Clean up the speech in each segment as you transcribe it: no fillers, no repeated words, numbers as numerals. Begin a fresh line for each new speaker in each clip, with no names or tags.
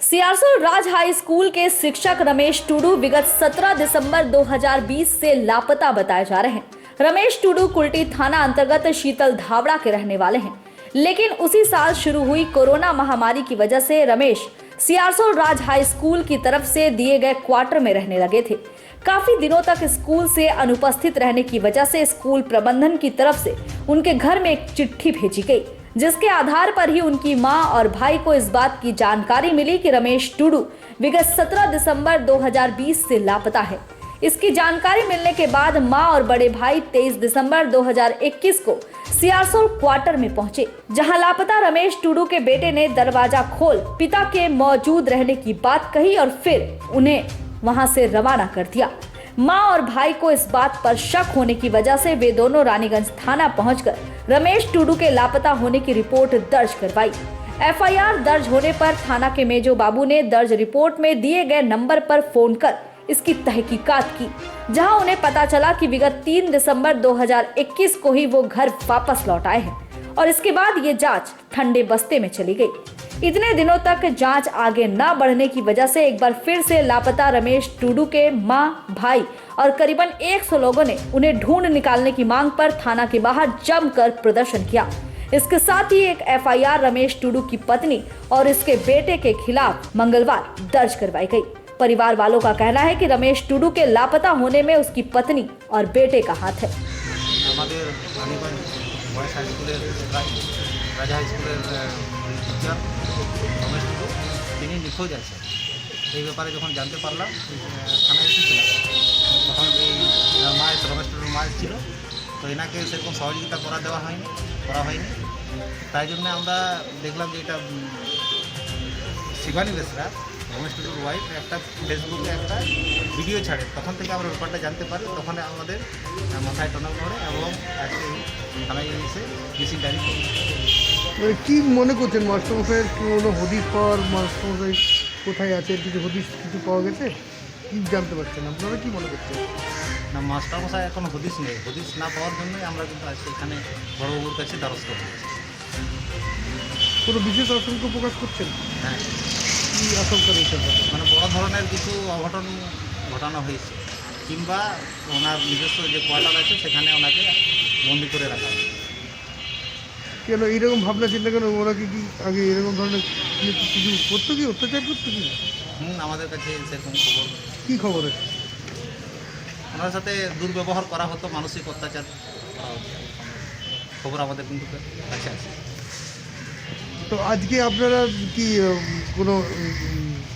सियारसोल राज high school के शिक्षक रमेश टुडू विगत 17 दिसंबर 2020 से लापता बताए जा रहे हैं। रमेश टुडू कुल्टी थाना अंतर्गत शीतल धावड़ा के रहने वाले हैं, लेकिन उसी साल शुरू हुई कोरोना महामारी की वजह से रमेश सियारसोल राज हाई स्कूल की तरफ से दिए गए क्वार्टर में रहने लगे थे। काफी दिनों तक स्कूल से अनुपस्थित रहने की वजह से स्कूल प्रबंधन की तरफ से उनके घर में एक चिट्ठी भेजी गई, जिसके आधार पर ही उनकी मां और भाई को इस बात की जानकारी मिली कि रमेश टुडू विगत 17 दिसंबर 2020 से लापता है। इसकी जानकारी मिलने के बाद मां और बड़े भाई 23 दिसंबर 2021 को सियारसोल क्वार्टर में पहुंचे, जहां लापता रमेश टुडू के बेटे ने दरवाजा खोल पिता के मौजूद रहने की बात कही और फिर उन्हें वहां से रवाना कर दिया। मां और भाई को इस बात पर शक होने की वजह से वे दोनों रानीगंज थाना पहुंचकर रमेश टुडू के लापता होने की रिपोर्ट दर्ज करवाई। एफआईआर दर्ज होने पर थाना के मेजो बाबू ने दर्ज रिपोर्ट में दिए गए नंबर पर फोन कर इसकी तहकीकात की, जहां उन्हें पता चला कि विगत 3 दिसंबर 2021 को ही वो घर वापस लौट आए हैं और इसके बाद ये जांच ठंडे बस्ते में चली गई। इतने दिनों तक जांच आगे न बढ़ने की वजह से एक बार फिर से लापता रमेश टुडू के मां, भाई और करीबन 100 लोगों ने उन्हें ढूंढ निकालने की मांग पर थाना के बाहर जमकर प्रदर्शन किया। इसके साथ ही एक एफआईआर रमेश टुडू की पत्नी और इसके बेटे के खिलाफ मंगलवार दर्ज करवाई गई। परिवार वालों का कहना है कि रमेश टुडू के लापता होने में उसकी पत्नी और बेटे का हाथ है।
রাজা হাই স্কুলের টিচার রমেশ টুডু তিনি নিখোঁজ আছে। এই ব্যাপারে যখন জানতে পারলাম থানায় এসেছিলাম, তখন এই মা রমেশ টুডুর মা ছিল, তো এনাকে সেরকম সহযোগিতা করা হয়নি। তাই জন্য আমরা দেখলাম যে এটা শিবানী বেসরা রমেশ টুডুর ওয়াইফ একটা ফেসবুকে একটা ভিডিও ছাড়ে, তখন থেকে আমরা ব্যাপারটা জানতে পারি। তখন আমাদের মাথায় টনক পড়ে এবং আজকে থানায় এসে মিসিং ডায়েরি করি।
কি মনে করছেন মাস্টারমশাইয়ের কোনো হদিশ পাওয়ার, মাস্টারমশাই কোথায় আছে কিছু হদিশ কিছু পাওয়া গেছে কি জানতে পারছেন, আপনারা কি মনে করছেন?
না, মাস্টারমশাই এখন হদিশ নেই। হদিশ না পাওয়ার জন্যই আমরা কিন্তু আজকে এখানে বড়বাবুর কাছে দ্বারস্থ হয়েছি।
কোনো বিশেষ আশঙ্কা প্রকাশ করছেন?
হ্যাঁ,
কি আশঙ্কা রয়েছে?
মানে বড় ধরনের কিছু অঘটন ঘটানো হয়েছে, কিংবা ওনার নিজস্ব যে কোয়ার্টার আছে সেখানে ওনাকে বন্দি করে রাখা হয়েছে।
কেন এইরকম ভাবনা চিন্তা কেন? ওরা কি আগে এরকম ধরনের কিছু করতো, কি অত্যাচার করতো কি?
আমাদের কাছে সেরকম খবর।
কী খবর আছে?
ওনার সাথে দুর্ব্যবহার করা হতো, মানসিক অত্যাচার খবর আমাদের কিন্তু কাছে আছে।
তো আজকে আপনারা কি কোনো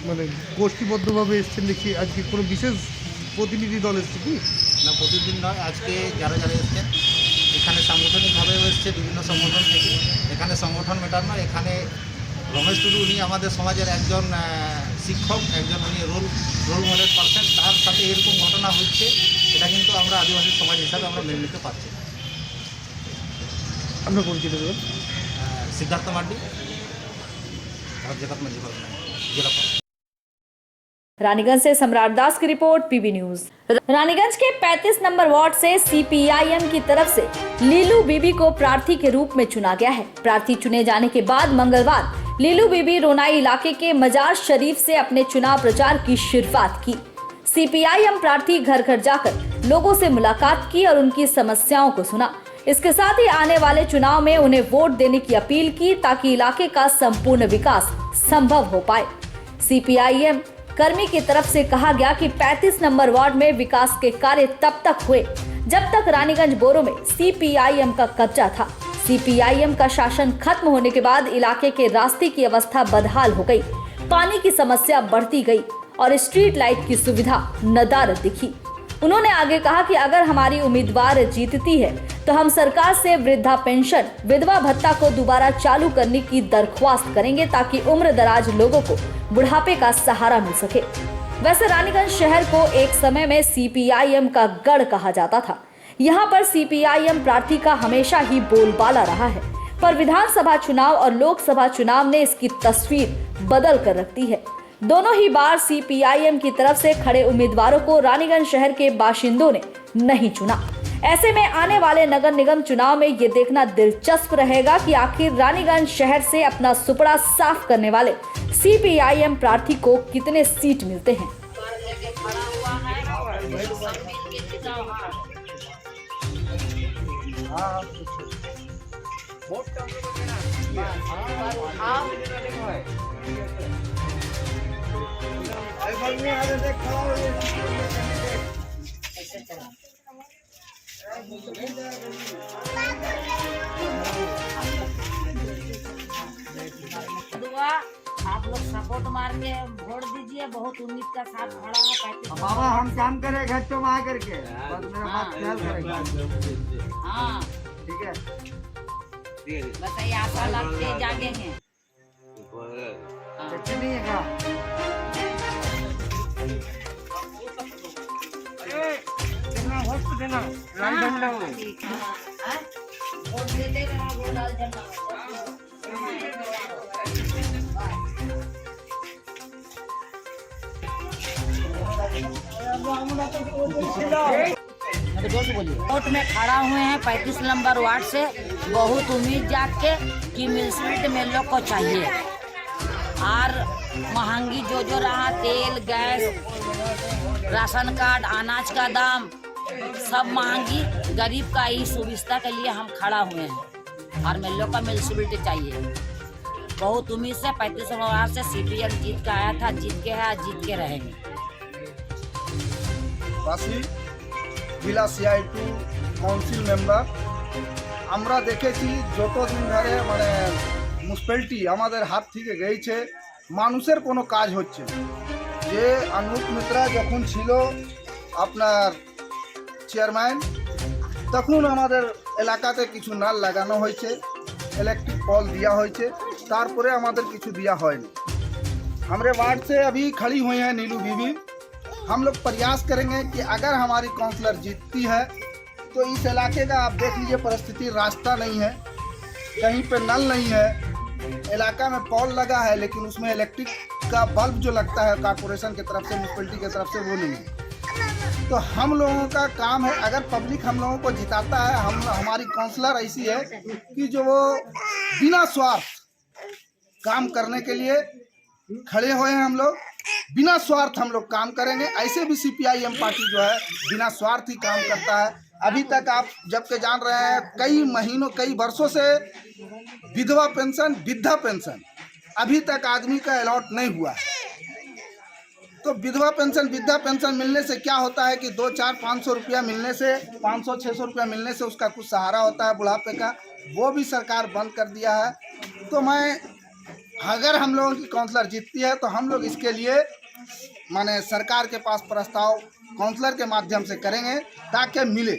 মানে গোষ্ঠীবদ্ধভাবে এসছেন দেখি, আজকে কোনো বিশেষ প্রতিনিধি দল এসছে কি?
না, প্রতিদিন নয়, আজকে যারা এসছেন এখানে সাংগঠনিকভাবেও এসছে বিভিন্ন সংগঠন থেকে। এখানে সংগঠন মেটার নয়, এখানে রমেশ টুডু উনি আমাদের সমাজের একজন শিক্ষক, একজন উনি রোল মডেল পারসন। তার সাথে এরকম ঘটনা হচ্ছে, এটা কিন্তু আমরা আদিবাসী সমাজ হিসাবে আমরা মেনে নিতে পারছি।
আপনার পরিচিত দেবেন?
सिद्धार्थ मार्डी, जिला।
रानीगंज से सम्राट दास की रिपोर्ट, पीबी न्यूज। रानीगंज के 35 नंबर वार्ड से सीपीआईएम की तरफ से लीलू बीबी को प्रार्थी के रूप में चुना गया है। प्रार्थी चुने जाने के बाद मंगलवार लीलू बीबी रोनाई इलाके के मजार शरीफ से अपने चुनाव प्रचार की शुरुआत की। सीपीआईएम प्रार्थी घर घर जाकर लोगों से मुलाकात की और उनकी समस्याओं को सुना। इसके साथ ही आने वाले चुनाव में उन्हें वोट देने की अपील की, ताकि इलाके का संपूर्ण विकास संभव हो पाए। सीपीआईएम कर्मी की तरफ से कहा गया कि 35 नंबर वार्ड में विकास के कार्य तब तक हुए जब तक रानीगंज बोरो में सीपीआईएम का कब्जा था। सीपीआईएम का शासन खत्म होने के बाद इलाके के रास्ते की अवस्था बदहाल हो गई, पानी की समस्या बढ़ती गई और स्ट्रीट लाइट की सुविधा नदारद दिखी। उन्होंने आगे कहा कि अगर हमारी उम्मीदवार जीतती है तो हम सरकार से वृद्धा पेंशन, विधवा भत्ता को दोबारा चालू करने की दरख्वास्त करेंगे, ताकि उम्र दराज लोगों को बुढ़ापे का सहारा मिल सके। वैसे रानीगंज शहर को एक समय में सीपीआईएम का गढ़ कहा जाता था। यहाँ पर सीपीआईएम प्रार्थी का हमेशा ही बोलबाला रहा है, पर विधानसभा चुनाव और लोकसभा चुनाव ने इसकी तस्वीर बदल कर रख दी है। दोनों ही बार सीपीआईएम की तरफ से खड़े उम्मीदवारों को रानीगंज शहर के बाशिंदों ने नहीं चुना। ऐसे में आने वाले नगर निगम चुनाव में ये देखना दिलचस्प रहेगा कि आखिर रानीगंज शहर से अपना सुपड़ा साफ करने वाले सीपीआईएम प्रार्थी को कितने सीट मिलते हैं।
दुआ आप लोग सपोर्ट मार के वोट दीजिए। बहुत उम्मीद का साथ खड़ा है 35
बाबा हम काम करें घर तो वहाँ करके बस मेरा बात ख्याल करेंगे।
हाँ
ठीक है
बस ये आशा लगते जागेंगे।
अच्छा नहीं है क्या देना वोट देना लाल झंडा में
ठीक है हाँ? वोट देते रहना वो लाल झंडा वोट में खड़ा हुए हैं 35 नंबर वार्ड से। बहुत उम्मीद जाग के कि म्यूनसिपलिटी में लोग को चाहिए। और महंगी जो रहा तेल गैस राशन कार्ड अनाज का दाम सब महंगी गरीब का ही सुविधा के लिए हम खड़ा हुए हैं और मेरे लोग का म्यूनसिपलिटी चाहिए। बहुत उम्मीद से 35 नंबर वार्ड से सीपीएम जीत के आया था, जीत के है, जीत के रहेंगे।
বাসী জেলা সিআই2 কাউন্সিল মেম্বার আমরা দেখেছি যতদিন ধরে মানে মিউনিসিপ্যালিটি আমাদের হাত থেকে গেছে মানুষের কোনো কাজ হচ্ছে না। যে অনুপ মিত্রা যখন ছিল আপনার চেয়ারম্যান তখন আমাদের এলাকাতে কিছু নাল লাগানো হয়েছে, ইলেকট্রিক পল দেওয়া হয়েছে, তারপরে আমাদের কিছু দেওয়া হয়নি। हमारे वार्ड से अभी खड़ी हुई हैं नीलू बीबी। हम लोग प्रयास करेंगे कि अगर हमारी काउंसलर जीतती है तो इस इलाके का आप देख लीजिए परिस्थिति, रास्ता नहीं है, कहीं पे नल नहीं है, इलाका में पॉल लगा है लेकिन उसमें इलेक्ट्रिक का बल्ब जो लगता है कॉर्पोरेशन की तरफ से म्यूनसिपलिटी की तरफ से वो नहीं है। तो हम लोगों का काम है, अगर पब्लिक हम लोगों को जिताता है, हमारी काउंसलर ऐसी है कि जो वो बिना स्वार्थ काम करने के लिए खड़े हुए हैं। हम लोग बिना स्वार्थ हम लोग काम करेंगे। ऐसे भी सीपीआईएम पार्टी जो है बिना स्वार्थ ही काम करता है। अभी तक आप जबकि जान रहे हैं कई महीनों कई वर्षों से विधवा पेंशन वृद्धा पेंशन अभी तक आदमी का अलॉट नहीं हुआ है। तो विधवा पेंशन वृद्धा पेंशन मिलने से क्या होता है कि 200-400-500 रुपया मिलने से 500-600 रुपया मिलने से उसका कुछ सहारा होता है बुढ़ापे का, वो भी सरकार बंद कर दिया है। तो मैं अगर हम लोगों की काउंसलर जीतती है तो हम लोग इसके लिए माने सरकार के पास प्रस्ताव काउंसलर के माध्यम से करेंगे ताकि मिले।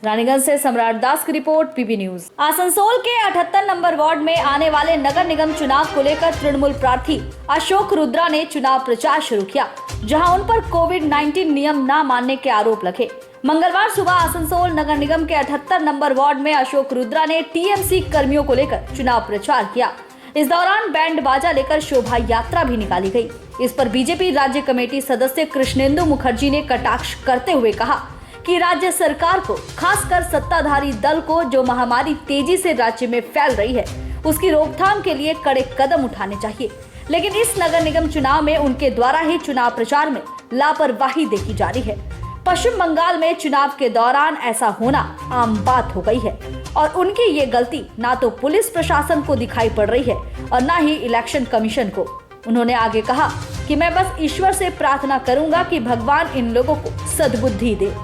रानीगंज से सम्राट दास की रिपोर्ट, पीबी न्यूज। आसनसोल के 78 नंबर वार्ड में आने वाले नगर निगम चुनाव को लेकर तृणमूल प्रार्थी अशोक रुद्रा ने चुनाव प्रचार शुरू किया, जहां उन पर कोविड-19 नियम न मानने के आरोप लगे। मंगलवार सुबह आसनसोल नगर निगम के 78 नंबर वार्ड में अशोक रुद्रा ने टीएमसी कर्मियों को लेकर चुनाव प्रचार किया। इस दौरान बैंड बाजा लेकर शोभा यात्रा भी निकाली गई। इस पर बीजेपी राज्य कमेटी सदस्य कृष्णेंदु मुखर्जी ने कटाक्ष करते हुए कहा कि राज्य सरकार को, खासकर सत्ताधारी दल को, जो महामारी तेजी से राज्य में फैल रही है उसकी रोकथाम के लिए कड़े कदम उठाने चाहिए। लेकिन इस नगर निगम चुनाव में उनके द्वारा ही चुनाव प्रचार में लापरवाही देखी जा रही है। पश्चिम बंगाल में चुनाव के दौरान ऐसा होना आम बात हो गई है और उनकी ये गलती ना तो पुलिस प्रशासन को दिखाई पड़ रही है और ना ही इलेक्शन कमीशन को। उन्होंने आगे कहा कि मैं बस ईश्वर से प्रार्थना करूंगा कि भगवान इन लोगों को सद्बुद्धि दे।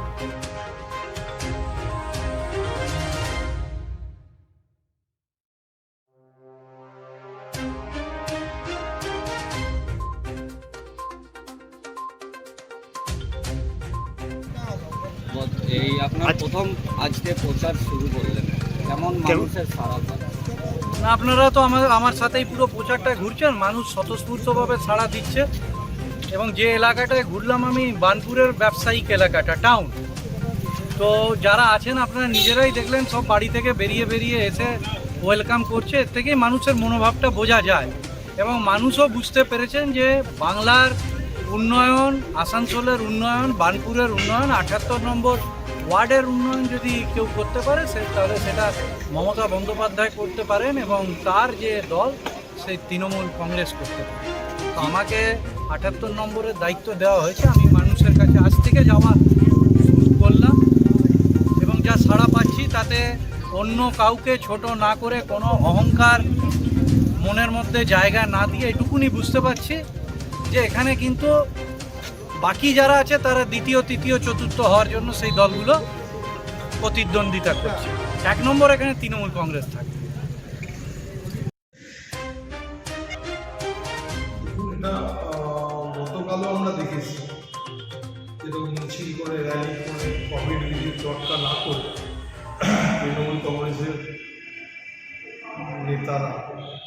এই আপনার প্রথম আজকে প্রচার শুরু করলেন, কেমন মানুষের সাড়া পান?
না, আপনারা তো আমার সাথেই পুরো প্রচারটা ঘুরছেন, মানুষ স্বতঃস্ফূর্তভাবে সাড়া দিচ্ছে। এবং যে এলাকাটায় ঘুরলাম আমি, বার্নপুরের ব্যবসায়িক এলাকাটা, টাউন, তো যারা আছেন আপনারা নিজেরাই দেখলেন, সব বাড়ি থেকে বেরিয়ে এসে ওয়েলকাম করছে। এর থেকেই মানুষের মনোভাবটা বোঝা যায় এবং মানুষও বুঝতে পেরেছেন যে বাংলার উন্নয়ন, আসানসোলের উন্নয়ন, বার্নপুরের উন্নয়ন, 78 নম্বর ওয়ার্ডের উন্নয়ন যদি কেউ করতে পারে তাহলে সেটা মমতা বন্দ্যোপাধ্যায় করতে পারেন এবং তার যে দল সেই তৃণমূল কংগ্রেস করতে পারে। তো আমাকে 78 নম্বরের দায়িত্ব দেওয়া হয়েছে। আমি মানুষের কাছে আজ থেকে যাওয়া শুরু করলাম এবং যা সাড়া পাচ্ছি তাতে অন্য কাউকে ছোট না করে কোনো অহংকার মনের মধ্যে জায়গা না দিয়ে এটুকুনি বুঝতে পারছি যে এখানে কিন্তু বাকি যারা আছে তারা দ্বিতীয় তৃতীয় চতুর্থ হওয়ার জন্য সেই দলগুলো প্রতিদ্বন্দ্বিতা করছে। 1 নম্বর এখানে তৃণমূল কংগ্রেস থাকে।
এটা গতকালও আমরা দেখেছি যেরকম মিছিল করে র্যালি করে কোভিড বিধির চর্চা না করে তৃণমূল কংগ্রেসের নেতারা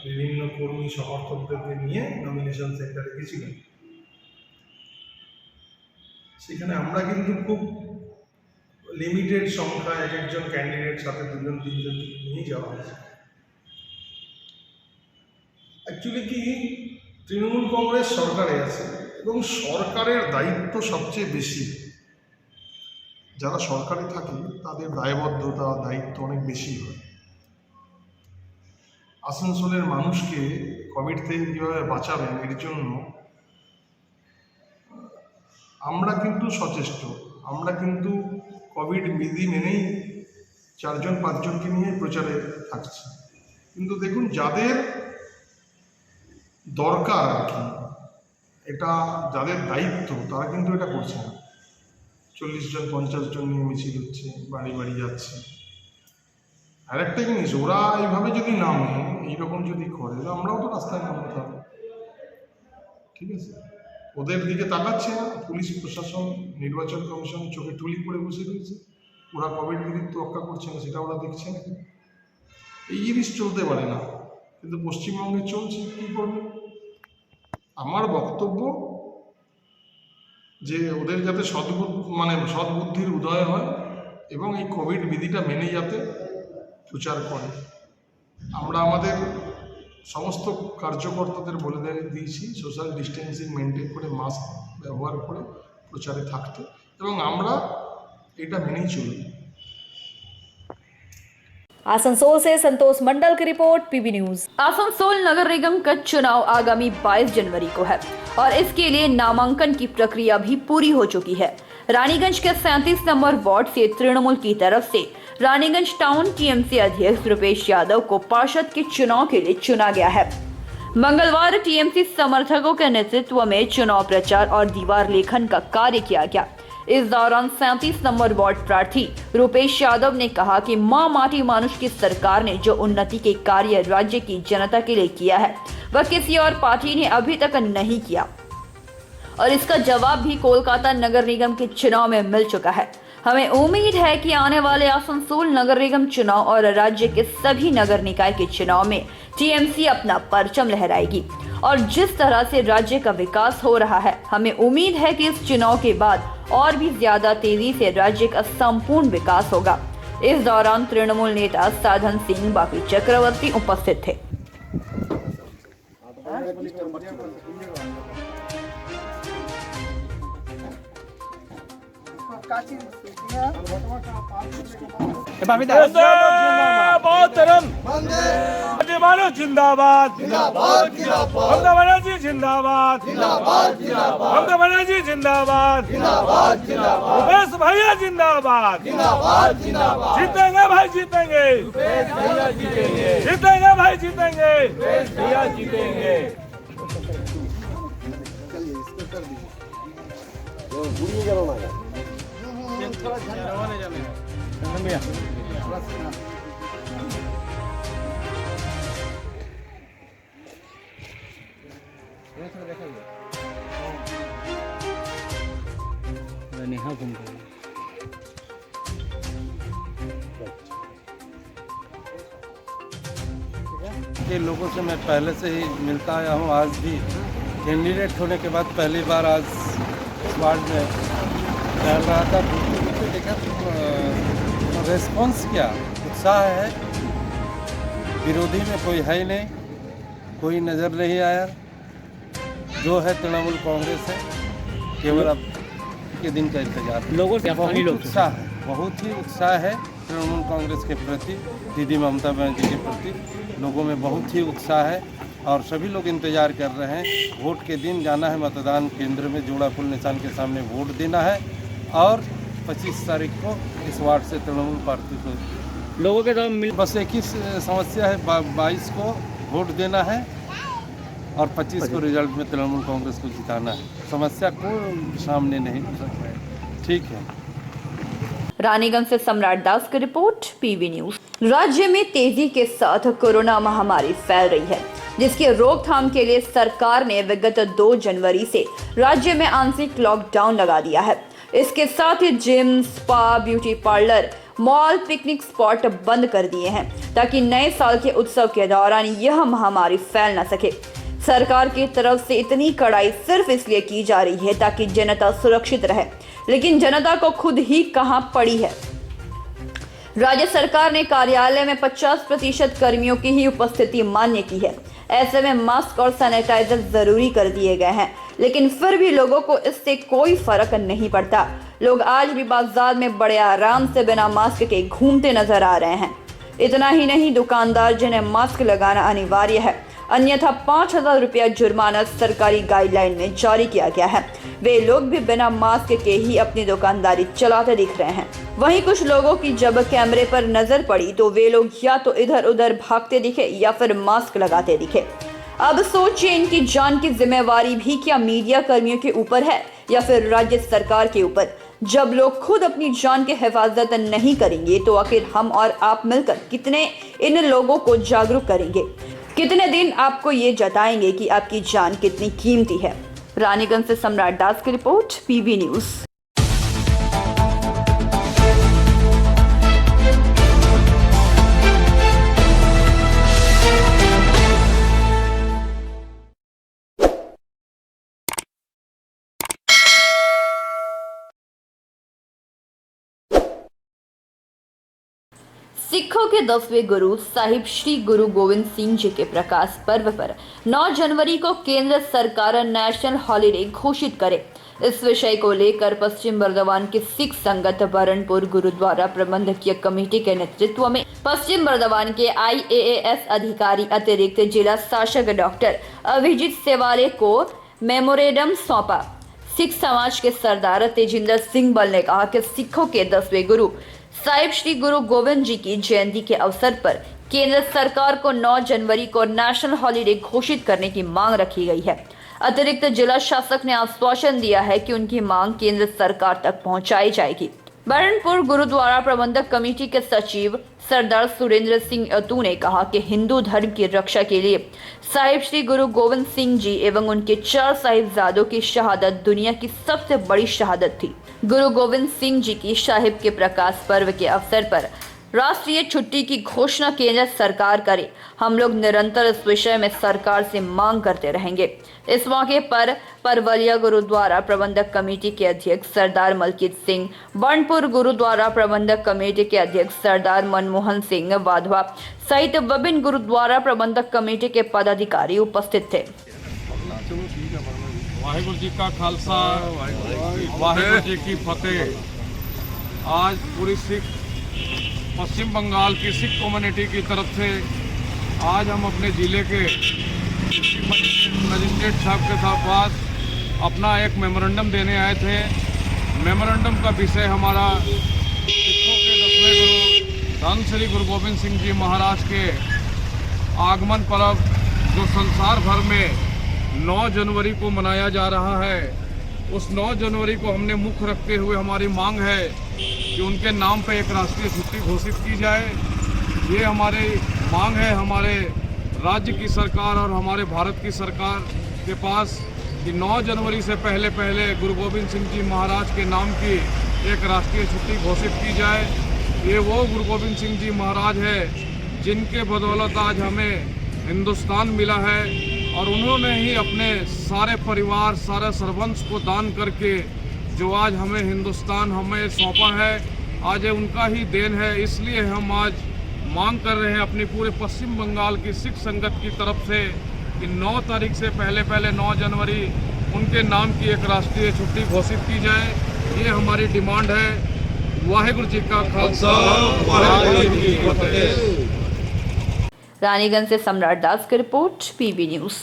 বিভিন্ন কর্মী সমর্থকদেরকে নিয়ে নমিনেশন সেন্টারে গেছিলেন। সেখানে আমরা কিন্তু খুব লিমিটেড সংখ্যা এক একজন ক্যান্ডিডেট সাথে 2-3 নিয়ে যাওয়া হয়েছে। অ্যাকচুয়ালি কি তৃণমূল কংগ্রেস সরকারে আছে এবং সরকারের দায়িত্ব সবচেয়ে বেশি। যারা সরকারে থাকে তাদের দায়বদ্ধতা দায়িত্ব অনেক বেশি হয়। আসানসোলের মানুষকে কোভিড থেকে কীভাবে বাঁচাবেন এর জন্য আমরা কিন্তু সচেষ্ট। আমরা কিন্তু কোভিড বিধি মেনেই 4-5জনকে নিয়ে প্রচারে থাকছি। কিন্তু দেখুন যাদের দরকার আর কি, এটা যাদের দায়িত্ব তারা কিন্তু এটা করছে না। 40 জন 50 জন নিয়ে মিছিল হচ্ছে, বাড়ি বাড়ি যাচ্ছে। আর একটা জিনিস, ওরা এইভাবে যদি নামে এইরকম যদি করে আমরাও তো রাস্তায় নামতে হবে, ঠিক আছে? ওদের দিকে তাকাচ্ছে না পুলিশ প্রশাসন, নির্বাচন কমিশন চোখে টুলি করে বসে রয়েছে। ওরা কোভিড বিধির তোয়াক্কা করছে না, সেটা ওরা দেখছে না। এই জিনিস চলতে পারে না, কিন্তু পশ্চিমবঙ্গে চলছে। কী করবে? আমার বক্তব্য যে ওদের যাতে সদ্বুদ্ধির উদয় হয় এবং এই কোভিড বিধিটা মেনে যাতে প্রচার করে। আমরা আমাদের সমস্ত কার্যকর্তাদের বলে দিয়েছি সোশ্যাল ডিস্টেন্সিং মেনটেন করে মাস্ক ব্যবহার করে প্রচারে থাকতে, এবং আমরা এটা মেনেই চলব।
आसनसोल से संतोष मंडल की रिपोर्ट, पीबी न्यूज। आसनसोल नगर निगम का चुनाव आगामी 22 जनवरी को है और इसके लिए नामांकन की प्रक्रिया भी पूरी हो चुकी है। रानीगंज के 37 नंबर वार्ड से तृणमूल की तरफ से रानीगंज टाउन टीएमसी अध्यक्ष रुपेश यादव को पार्षद के चुनाव के लिए चुना गया है। मंगलवार टीएमसी समर्थकों के नेतृत्व में चुनाव प्रचार और दीवार लेखन का कार्य किया गया। इस दौरान 37 नंबर वार्ड प्रार्थी रुपेश यादव ने कहा कि मां माटी मानुष की सरकार ने जो उन्नति के कार्य राज्य की जनता के लिए किया है वह किसी और पार्टी ने अभी तक नहीं किया और इसका जवाब भी कोलकाता नगर निगम के चुनाव में मिल चुका है। हमें उम्मीद है कि आने वाले आसनसोल नगर निगम चुनाव और राज्य के सभी नगर निकाय के चुनाव में टीएमसी अपना परचम लहराएगी और जिस तरह से राज्य का विकास हो रहा है, हमें उम्मीद है कि इस चुनाव के बाद और भी ज्यादा तेजी से राज्य का संपूर्ण विकास होगा। इस दौरान तृणमूल नेता साधन सिंह बापी चक्रवर्ती उपस्थित थे।
जिंदाबाद ममता बनर्जी जिंदाबाद ममता बनर्जी जिंदाबाद रुपेश भैया जिंदाबाद जीतेंगे भाई जीतेंगे जीतेंगे भाई जीतेंगे भैया जीतेंगे।
के लोगों से मैं पहले से ही मिलता आया हूँ। आज भी कैंडिडेट होने के बाद पहली बार आज वार्ड में टहल रहा था। देखा रेस्पॉन्स क्या उत्साह है, विरोधी में कोई है ही नहीं, कोई नज़र नहीं आया। जो है तृणमूल कांग्रेस है, केवल अब के दिन का इंतजार। लोगों से बहुत ही उत्साह है तृणमूल कांग्रेस के प्रति, दीदी ममता बनर्जी के प्रति लोगों में बहुत ही उत्साह है। और सभी लोग इंतज़ार कर रहे हैं। वोट के दिन जाना है मतदान केंद्र में, जोड़ा फूल निशान के सामने वोट देना है और 25 तारीख को इस वार्ड से तृणमूल पार्टी को
लोगों के साथ मिल
बस एक ही समस्या है, 22 को वोट देना है और 25 को रिजल्ट में तृणमूल कांग्रेस को जिताना है। समस्या को सामने नहीं हो सकता है। ठीक है।
रानीगंज से सम्राट दास की रिपोर्ट, पीवी न्यूज। राज्य में तेजी के साथ कोरोना महामारी फैल रही है, जिसकी रोकथाम के लिए सरकार ने विगत 2 जनवरी से राज्य में आंशिक लॉकडाउन लगा दिया है। इसके साथ ही gym, spa, beauty parlour, mall, picnic spot बंद कर दिए हैं ताकि नए साल के उत्सव के दौरान यह महामारी फैल न सके। सरकार की तरफ से इतनी कड़ाई सिर्फ इसलिए की जा रही है ताकि जनता सुरक्षित रहे, लेकिन जनता को खुद ही कहां पड़ी है। राज्य सरकार ने कार्यालय में 50% कर्मियों की ही उपस्थिति मान्य की है। ऐसे में मास्क और सैनिटाइजर जरूरी कर दिए गए हैं, लेकिन फिर भी लोगों को इससे कोई फर्क नहीं पड़ता। लोग आज भी बाजार में बड़े आराम से बिना मास्क के घूमते नजर आ रहे हैं। इतना ही नहीं, दुकानदार जिन्हें मास्क लगाना अनिवार्य है, अन्यथा 5,000 रुपया जुर्माना सरकारी गाइडलाइन में जारी किया गया है, वे लोग भी बिना मास्क के ही अपनी दुकानदारी चलाते दिख रहे हैं। वहीं कुछ लोगों की जब कैमरे पर नजर पड़ी तो वे लोग या तो इधर उधर भागते दिखे या फिर मास्क लगाते दिखे। अब सोचिए, इनकी जान की जिम्मेवारी भी क्या मीडिया कर्मियों के ऊपर है या फिर राज्य सरकार के ऊपर? जब लोग खुद अपनी जान की हिफाजत नहीं करेंगे तो आखिर हम और आप मिलकर कितने इन लोगों को जागरूक करेंगे? कितने दिन आपको ये जताएंगे कि आपकी जान कितनी कीमती है? रानीगंज से सम्राट दास की रिपोर्ट, पीवी न्यूज। सिखों के 10वें गुरु साहिब श्री गुरु गोविंद सिंह जी के प्रकाश पर्व पर 9 जनवरी को केंद्र सरकार नेशनल हॉलिडे घोषित करे। इस विषय को लेकर पश्चिम बर्दवान की सिख संगत बरनपुर गुरुद्वारा प्रबंधकीय कमेटी के नेतृत्व में पश्चिम बर्दवान के IAAS अधिकारी अतिरिक्त जिला शासक डॉक्टर अभिजीत सेवाले को मेमोरेंडम सौंपा। सिख समाज के सरदार तेजिंदर सिंह बल ने कहा कि सिखों के 10वें गुरु साहिब श्री गुरु गोविंद जी की जयंती के अवसर पर केंद्र सरकार को 9 जनवरी को नेशनल हॉलिडे घोषित करने की मांग रखी गई है। अतिरिक्त जिला शासक ने आश्वासन दिया है कि उनकी मांग केंद्र सरकार तक पहुंचाई जाएगी। बरनपुर गुरुद्वारा प्रबंधक कमेटी के सचिव सरदार सुरेंद्र सिंह अतू ने कहा कि हिंदू धर्म की रक्षा के लिए साहिब श्री गुरु गोविंद सिंह जी एवं उनके 4 साहिबजादों की शहादत दुनिया की सबसे बड़ी शहादत थी। गुरु गोविंद सिंह जी की साहिब के प्रकाश पर्व के अवसर पर राष्ट्रीय छुट्टी की घोषणा केंद्र सरकार करे। हम लोग निरंतर इस विषय में सरकार से मांग करते रहेंगे। इस मौके पर परवलिया गुरुद्वारा प्रबंधक कमेटी के अध्यक्ष सरदार मलकीत सिंह, बर्नपुर गुरुद्वारा प्रबंधक कमेटी के अध्यक्ष सरदार मनमोहन सिंह वाधवा सहित विभिन्न गुरुद्वारा प्रबंधक कमेटी के पदाधिकारी उपस्थित थे।
वाहिगुरु जी का खालसा, वाहिगुरु जी की फतेह। आज पूरी सिख पश्चिम बंगाल की सिख कम्युनिटी की तरफ से आज हम अपने ज़िले के मजिस्ट्रेट साहब के साथ अपना एक मेमोरेंडम देने आए थे। मेमोरेंडम का विषय हमारा सिखों के 10वें गुरु धन श्री गुरु गोविंद सिंह जी महाराज के आगमन पर्व जो संसार भर में 9 जनवरी को मनाया जा रहा है, उस 9 जनवरी को हमने मुख्य रखते हुए हमारी मांग है कि उनके नाम पे एक राष्ट्रीय छुट्टी घोषित की जाए। ये हमारी मांग है हमारे राज्य की सरकार और हमारे भारत की सरकार के पास कि 9 जनवरी से पहले गुरु गोविंद सिंह जी महाराज के नाम की एक राष्ट्रीय छुट्टी घोषित की जाए। ये वो गुरु गोविंद सिंह जी महाराज है जिनके बदौलत आज हमें हिंदुस्तान मिला है और उन्होंने ही अपने सारे परिवार, सारे सर्वंस को दान करके जो आज हमें हिंदुस्तान हमें सौंपा है, आज उनका ही देन है। इसलिए हम आज मांग कर रहे हैं अपनी पूरे पश्चिम बंगाल की सिख संगत की तरफ से कि 9 तारीख से पहले 9 जनवरी उनके नाम की एक राष्ट्रीय छुट्टी घोषित की जाए। ये हमारी डिमांड है। वाहिगुरु जी का खालसा, वाहिगुरु जी की फतेह।
रानीगंज से सम्राट दास की रिपोर्ट, पीबी न्यूज।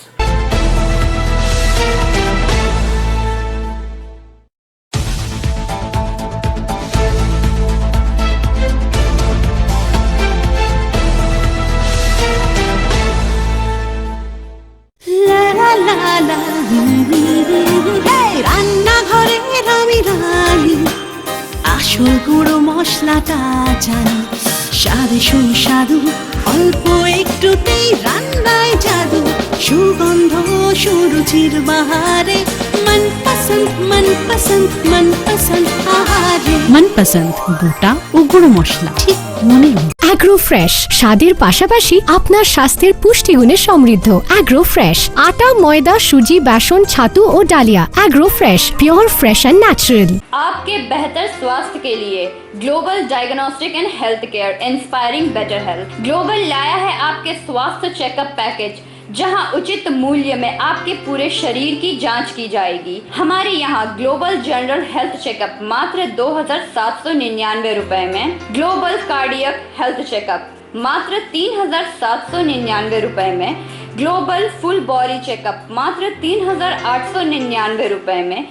রান্নাঘরের আমি রানী, আসল গুঁড়ো মশলাটা জানি, স্বাদে সুস্বাদু অল্প একটুতেই রান্নায় জাদু, সুগন্ধ সুরুচির বাহারে मनपसंद मनपसंद मनपसंद आहारे मनपसंद গোটা ও গুঁড়ো মশলা ঠিক মনে
অ্যাগ্রো ফ্রেশ স্বাদের পাশাপাশি আপনার স্বাস্থ্যের পুষ্টিগুণে সমৃদ্ধ। অ্যাগ্রো ফ্রেশ আটা, ময়দা, সুজি, বেসন, ছাতু ও ডালিয়া। Agro fresh pure fresh and natural.
आपके बेहतर स्वास्थ्य के लिए global diagnostic and health care inspiring better health. Global लाया है आपके स्वास्थ्य चेकअप पैकेज, जहां उचित मूल्य में आपके पूरे शरीर की जांच की जाएगी। हमारे यहाँ ग्लोबल जनरल हेल्थ चेकअप मात्र 2,799 रुपए में, ग्लोबल कार्डियक हेल्थ चेकअप मात्र 3,799 रुपए में, ग्लोबल फुल बॉडी चेकअप मात्र 3,899 रुपए में,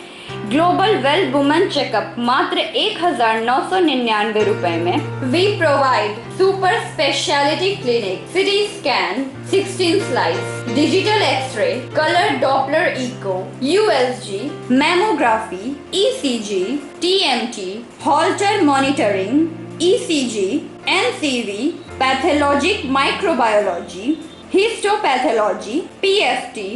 ग्लोबल वेल वुमेन चेकअप मात्र 1,999 रुपए में। We provide super speciality clinic, CT scan, 16 slice, digital X ray, colour Doppler echo, USG, mammography, ECG, TMT, Holter monitoring, ECG, NCV, pathologic microbiology, histopathology, PFT,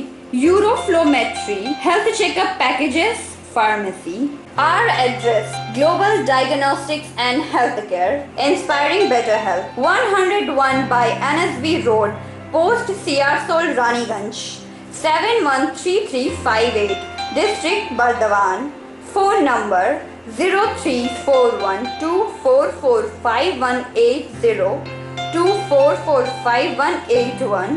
uroflowmetry, health checkup packages, pharmacy. Our address: Global Diagnostics and Healthcare, inspiring better health. 101 by NSB Road, Post Siarsol, Raniganj. 713358, District Bardhaman. Phone number 0341244580, 24458181.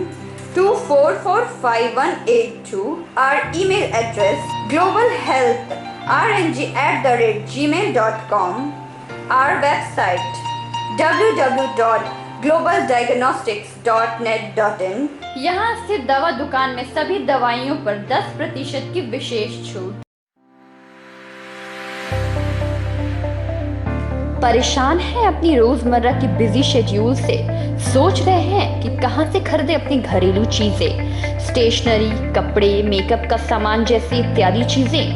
24458182. Our email address: globalhealthrng@gmail.com. Our website: www.globaldiagnostics.net.in. यहाँ स्थित दवा दुकान में सभी दवाइयों पर 10% की विशेष छूट। परेशान है अपनी रोजमर्रा की बिजी शेड्यूल से? सोच रहे हैं कि कहां से खरीदे अपनी घरेलू चीजें, स्टेशनरी, कपड़े, मेकअप का सामान जैसी इत्यादि चीजें?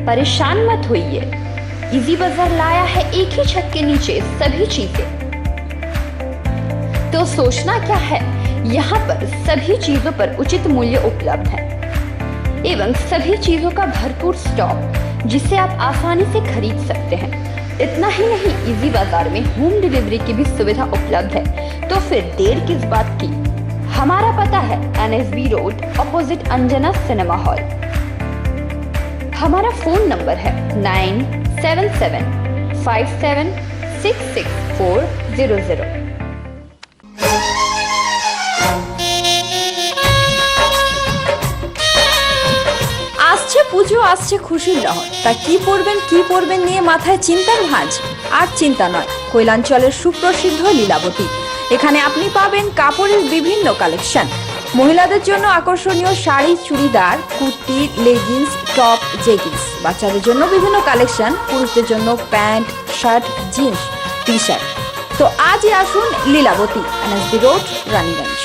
परेशान मत होइए, इजी बाजार लाया है एक ही छत के नीचे सभी चीजें। तो सोचना क्या है, यहाँ पर सभी चीजों पर उचित मूल्य उपलब्ध है एवं सभी चीजों का भरपूर स्टॉक, जिसे आप आसानी से खरीद सकते हैं। इतना ही नहीं, इजी बाजार में होम डिलीवरी की भी सुविधा उपलब्ध है। तो फिर देर किस बात की? हमारा पता है NSB road, opposite Anjana cinema hall. हमारा फोन नंबर है 9775766400।
আসছে পুজো, আসছে খুশির লহর, তা কি পরবেন নিয়ে মাথায় চিন্তার ভাঁজ। আর চিন্তা নয়, কৈলাঞ্চলের সুপ্রসিদ্ধ লীলাবতী। এখানে আপনি পাবেন কাপড়ের বিভিন্ন কালেকশন, মহিলাদের জন্য আকর্ষণীয় sari, churidar, kurti, leggings, top, jeggings, বাচ্চাদের জন্য বিভিন্ন কালেকশন, পুরুষদের জন্য pant, shirt, jeans, T shirt. তো আজই আসুন লীলাবতী, NSB রোড, রানীগঞ্জ।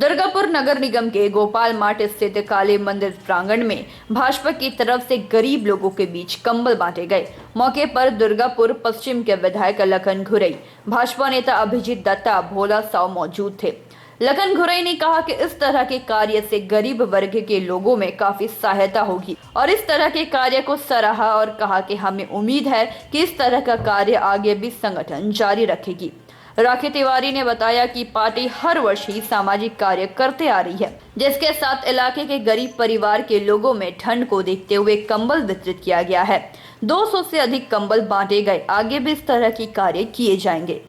दुर्गापुर नगर निगम के गोपाल मार्ट स्थित काली मंदिर प्रांगण में भाजपा की तरफ से गरीब लोगों के बीच कंबल बांटे गए। मौके पर दुर्गापुर पश्चिम के विधायक लखन घुरई, भाजपा नेता अभिजीत दत्ता, भोला साव मौजूद थे।
लखन घुरई ने कहा कि इस तरह के कार्य से गरीब वर्ग के लोगों में काफी सहायता होगी और इस तरह के कार्य को सराहा और कहा कि हमें उम्मीद है कि इस तरह का कार्य आगे भी संगठन जारी रखेगी। राखी तिवारी ने बताया कि पार्टी हर वर्ष ही सामाजिक कार्य करते आ रही है, जिसके साथ इलाके के गरीब परिवार के लोगों में ठंड को देखते हुए कंबल वितरित किया गया है। 200 से अधिक कंबल बांटे गए। आगे भी इस तरह के कार्य किए जाएंगे।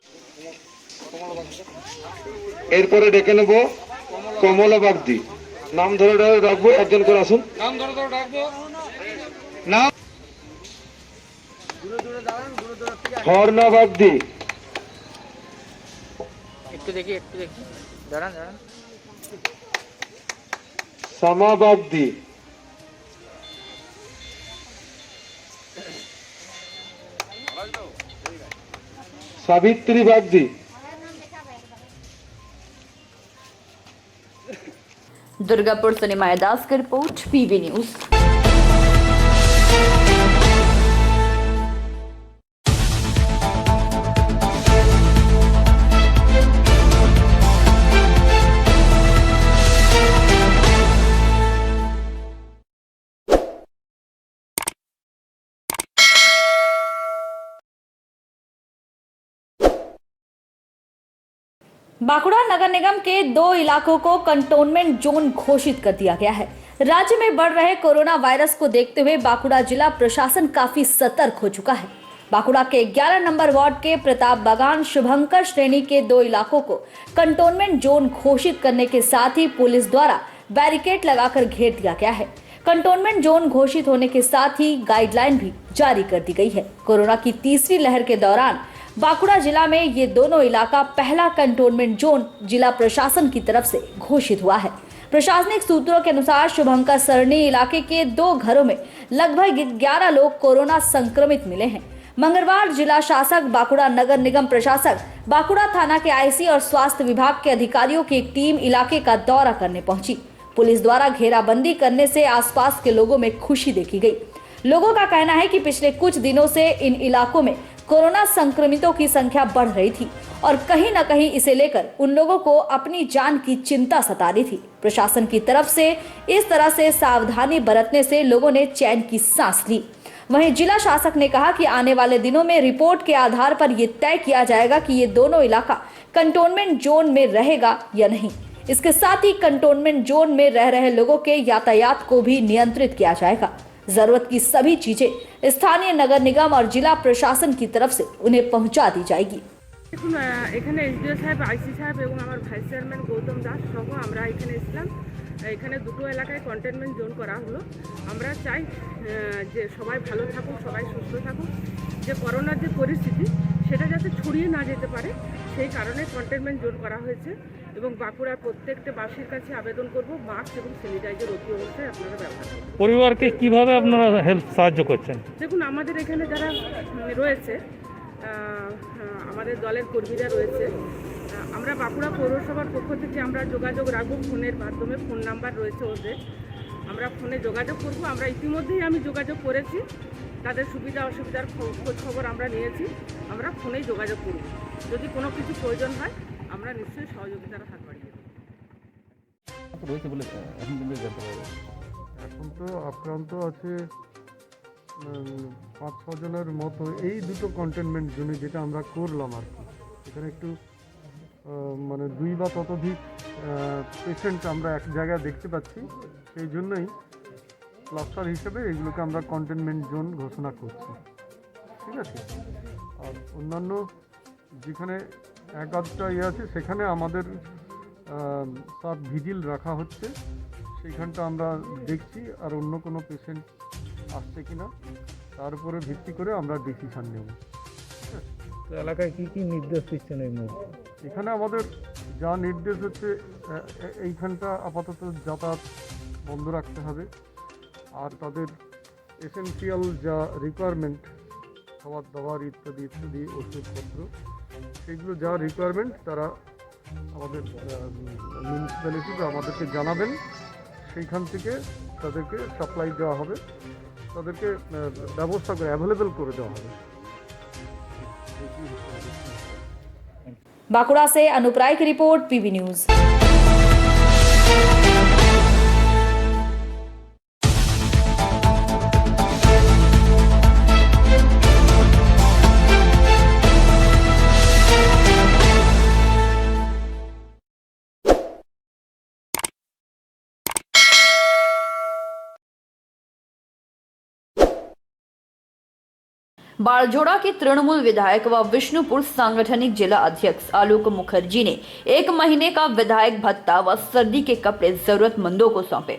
এরপরে ডেকে নেব কমলা বাগদি। নাম ধরে রাখবো, একজন করে আসুন।
नाम धरे डाकबो।
নাম ঝর্ণা বাগদি।
একটু দেখি দাঁড়ান
সামা বাগদি। সাবিত্রী বাগদি।
दुर्गापुर से निमाया दास की रिपोर्ट, पीवी न्यूज।
बांकुड़ा नगर निगम के 2 इलाकों को कंटोनमेंट जोन घोषित कर दिया गया है। राज्य में बढ़ रहे कोरोना वायरस को देखते हुए बांकुड़ा जिला प्रशासन काफी सतर्क हो चुका है। बांकुड़ा के 11 नंबर वार्ड के प्रताप बागान शुभंकर श्रेणी के 2 इलाकों को कंटोनमेंट जोन घोषित करने के साथ ही पुलिस द्वारा बैरिकेड लगाकर घेर दिया गया है। कंटोनमेंट जोन घोषित होने के साथ ही गाइडलाइन भी जारी कर दी गई है। कोरोना की तीसरी लहर के दौरान बांकुड़ा जिला में ये दोनों इलाका पहला कंटोनमेंट जोन जिला प्रशासन की तरफ से घोषित हुआ है। प्रशासनिक सूत्रों के अनुसार शुभंकर सरणी इलाके के 2 घरों में लगभग 11 लोग कोरोना संक्रमित मिले हैं। मंगलवार जिला शासक, बांकुड़ा नगर निगम प्रशासक, बांकुड़ा थाना के आईसी और स्वास्थ्य विभाग के अधिकारियों की एक टीम इलाके का दौरा करने पहुंची। पुलिस द्वारा घेराबंदी करने से आसपास के लोगों में खुशी देखी गई। लोगों का कहना है कि पिछले कुछ दिनों से इन इलाकों में कोरोना संक्रमितों की संख्या बढ़ रही थी और कहीं न कहीं इसे लेकर उन लोगों को अपनी जान की चिंता सता रही थी। प्रशासन की तरफ से इस तरह से सावधानी बरतने से लोगों ने चैन की सांस ली। वहीं जिला शासक ने कहा कि आने वाले दिनों में रिपोर्ट के आधार पर यह तय किया जाएगा कि ये दोनों इलाका कंटोनमेंट जोन में रहेगा या नहीं। इसके साथ ही कंटोनमेंट जोन में रह रहे लोगों के यातायात को भी नियंत्रित किया जाएगा। जरूरत की सभी चीजें स्थानीय नगर निगम और जिला प्रशासन की तरफ से उन्हें पहुंचा दी जाएगी।
দেখুন এখানে এসডিও সাহেব, আইসি সাহেব এবং আমার ভাইস চেয়ারম্যান গৌতম দাস সহ আমরা এখানে এসেছিলাম। এখানে দুটো এলাকায় কন্টেনমেন্ট জোন করা হলো। আমরা চাই যে সবাই ভালো থাকুক, সবাই সুস্থ থাকুক, যে করোনার যে পরিস্থিতি সেটা যাতে ছড়িয়ে না যেতে পারে সেই কারণে কন্টেনমেন্ট জোন করা হয়েছে। এবং বাঁকুড়ার প্রত্যেকটা বাসীর কাছে আবেদন করব মাস্ক এবং স্যানিটাইজার অতি অবশ্যই আপনারা ব্যবহার করুন।
পরিবারকে কিভাবে আপনারা হেল্প সাহায্য করছেন?
দেখুন আমাদের এখানে যারা রয়েছে, আমাদের দলের কর্মীরা রয়েছে, আমরা বাঁকুড়া পৌরসভার পক্ষ থেকে আমরা যোগাযোগ রাখবো ফোনের মাধ্যমে। ফোন নাম্বার রয়েছে ওদের, আমরা ফোনে যোগাযোগ করব। আমরা ইতিমধ্যেই আমি যোগাযোগ করেছি, তাদের সুবিধা অসুবিধার খোঁজ খবর আমরা নিয়েছি। আমরা ফোনেই যোগাযোগ করব, যদি কোনো কিছু প্রয়োজন হয় আমরা নিশ্চয়ই সহযোগিতার হাত বাড়িয়ে দেব।
এখন তো আক্রান্ত আছে 5-6 জনের মতো এই দুটো কন্টেনমেন্ট জোনে, যেটা আমরা করলাম আর কি। এখানে একটু মানে 2 বা ততোধিক পেশেন্ট আমরা এক জায়গায় দেখতে পাচ্ছি, সেই জন্যই ক্লাস্টার হিসেবে এগুলোকে আমরা কন্টেনমেন্ট জোন ঘোষণা করছি। ঠিক আছে। আর অন্যান্য যেখানে এক আধটা আছে সেখানে আমাদের সাব ভিজিল রাখা হচ্ছে, সেইখানটা আমরা দেখছি আর অন্য কোনো পেশেন্ট আসছে কিনা তার উপরে ভিত্তি করে আমরা ডিসিশন নেব।
এলাকায় কি কি নির্দেশ দিচ্ছেন এই মুহূর্তে?
এখানে আমাদের যা নির্দেশ হচ্ছে, এইখানটা আপাতত যাতায়াত বন্ধ রাখতে হবে। আর তাদের এসেনশিয়াল যা রিকোয়ারমেন্ট, খাবার দাবার ইত্যাদি ইত্যাদি, ওষুধপত্র, সেগুলো যা রিকোয়ারমেন্ট তারা আমাদের মিউনিসিপ্যালিটি আমাদেরকে জানাবেন, সেইখান থেকে তাদেরকে সাপ্লাই দেওয়া হবে, তাদেরকে ব্যবস্থা করে অ্যাভেলেবেল করে দেওয়া হবে।
बांकुड़ा से अनुप राय की रिपोर्ट, पीवी न्यूज।
बाड़जोड़ा के तृणमूल विधायक व विष्णुपुर सांगठनिक जिला अध्यक्ष आलोक मुखर्जी ने 1 महीने का विधायक भत्ता व सर्दी के कपड़े जरूरतमंदों को सौंपे।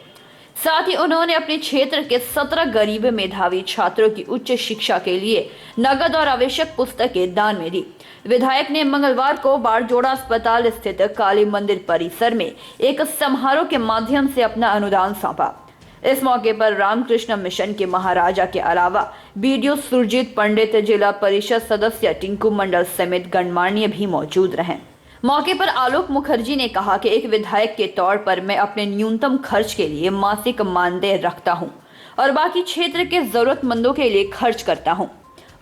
साथ ही उन्होंने अपने क्षेत्र के 17 गरीब मेधावी छात्रों की उच्च शिक्षा के लिए नगद और आवश्यक पुस्तकें दान में दी। विधायक ने मंगलवार को बाड़जोड़ा अस्पताल स्थित काली मंदिर परिसर में एक समारोह के माध्यम से अपना अनुदान सौंपा। इस मौके पर रामकृष्ण मिशन के महाराजा के अलावा बीडीओ सुरजीत पंडित, जिला परिषद सदस्य टिंकू मंडल समेत गणमान्य भी मौजूद रहे। मौके पर आलोक मुखर्जी ने कहा कि एक विधायक के तौर पर मैं अपने न्यूनतम खर्च के लिए मासिक मानदेय रखता हूं और बाकी क्षेत्र के जरूरतमंदों के लिए खर्च करता हूं।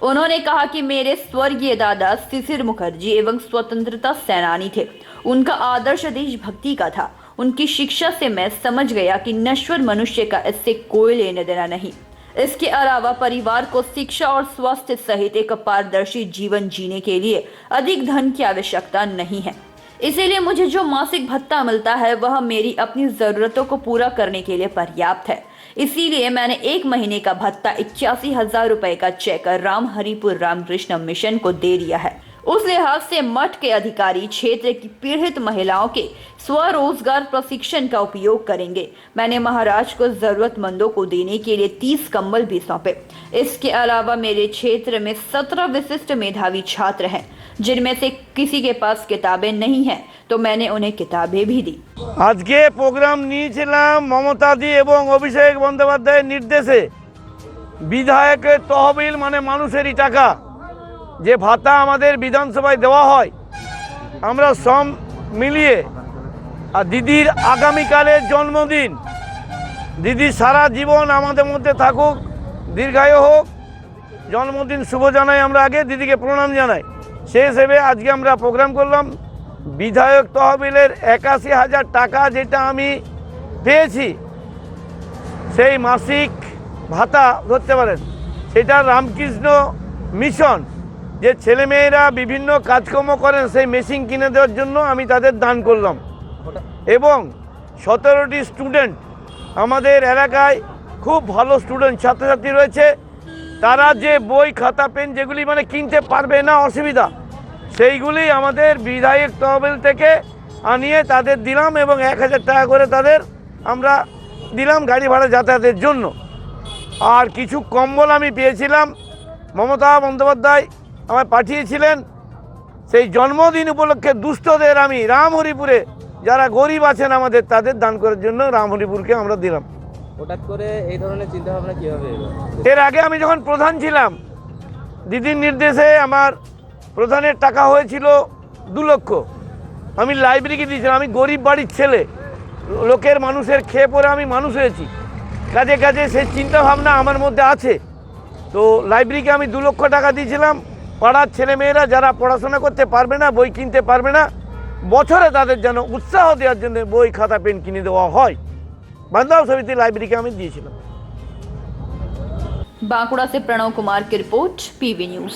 उन्होंने कहा कि मेरे स्वर्गीय दादा शिशिर मुखर्जी एवं स्वतंत्रता सेनानी थे। उनका आदर्श देशभक्ति का था। उनकी शिक्षा से मैं समझ गया कि नश्वर मनुष्य का इससे कोई लेना देना नहीं। इसके अलावा परिवार को शिक्षा और स्वास्थ्य सहित एक पारदर्शी जीवन जीने के लिए अधिक धन की आवश्यकता नहीं है। इसीलिए मुझे जो मासिक भत्ता मिलता है वह मेरी अपनी जरूरतों को पूरा करने के लिए पर्याप्त है। इसीलिए मैंने 1 महीने का भत्ता 81,000 रुपए का चेक राम हरिपुर रामकृष्ण मिशन को दे दिया है। उस लिहाज से मठ के अधिकारी क्षेत्र की पीड़ित महिलाओं के स्वरोजगार प्रशिक्षण का उपयोग करेंगे। मैंने महाराज को जरूरतमंदों को देने के लिए 30 कंबल भी सौंपे। इसके अलावा मेरे क्षेत्र में 17 विशिष्ट मेधावी छात्र हैं, जिनमें से किसी के पास किताबें नहीं हैं, तो मैंने उन्हें किताबें भी दी।
आज के प्रोग्राम निয়েছিলাম মমতা दी এবং অভিষেক বন্দ্যোপাধ্যায়ের নির্দেশে বিধায়কের তহবিল মানে মানুষেরই টাকা যে ভাতা আমাদের বিধানসভায় দেওয়া হয় আমরা সব মিলিয়ে আর দিদির আগামীকালের জন্মদিন, দিদি সারা জীবন আমাদের মধ্যে থাকুক, দীর্ঘায়ু হোক, জন্মদিন শুভ জানাই। আমরা আগে দিদিকে প্রণাম জানাই। সেই হিসেবে আজকে আমরা প্রোগ্রাম করলাম। বিধায়ক তহবিলের 81,000 টাকা যেটা আমি পেয়েছি সেই মাসিক ভাতা ধরতে পারেন, সেটা রামকৃষ্ণ মিশন যে ছেলেমেয়েরা বিভিন্ন কাজকর্ম করেন সেই মেশিন কিনে দেওয়ার জন্য আমি তাদের দান করলাম। এবং 17টি স্টুডেন্ট আমাদের এলাকায় খুব ভালো স্টুডেন্ট ছাত্রছাত্রী রয়েছে, তারা যে বই খাতা পেন যেগুলি মানে কিনতে পারবে না অসুবিধা, সেইগুলি আমাদের বিধায়ক তহবিল থেকে আনিয়ে তাদের দিলাম এবং 1,000 টাকা করে তাদের আমরা দিলাম গাড়ি ভাড়া যাতায়াতের জন্য। আর কিছু কম্বল আমি পেয়েছিলাম, মমতা বন্দ্যোপাধ্যায় আমায় পাঠিয়েছিলেন। সেই জন্মদিন উপলক্ষে দুস্থদের আমি রামহরিপুরে যারা গরিব আছেন আমাদের তাদের দান করার জন্য রামহরিপুরকে আমরা দিলাম।
হঠাৎ করে এই ধরনের চিন্তাভাবনা কীভাবে এলো?
এর আগে আমি যখন প্রধান ছিলাম দিদির নির্দেশে আমার প্রধানের টাকা হয়েছিল 2 লক্ষ, আমি লাইব্রেরিকে দিয়েছিলাম। আমি গরিব বাড়ির ছেলে, লোকের মানুষের খেয়ে পরে আমি মানুষ হয়েছি, কাজে কাজে সেই চিন্তাভাবনা আমার মধ্যে আছে। তো লাইব্রেরিকে আমি 2 লক্ষ টাকা দিয়েছিলাম। পাড়ার ছেলেমেয়েরা যারা পড়াশোনা করতে পারবে না, বই কিনতে পারবে না, বছরে তাদের যেন উৎসাহ দেওয়ার জন্য বই খাতা পেন কিনে দেওয়া হয়, বান্ধব সমিতি লাইব্রেরিকে আমি দিয়েছিলাম।
बांकुड़ा से प्रणव कुमार की रिपोर्ट, PV न्यूज।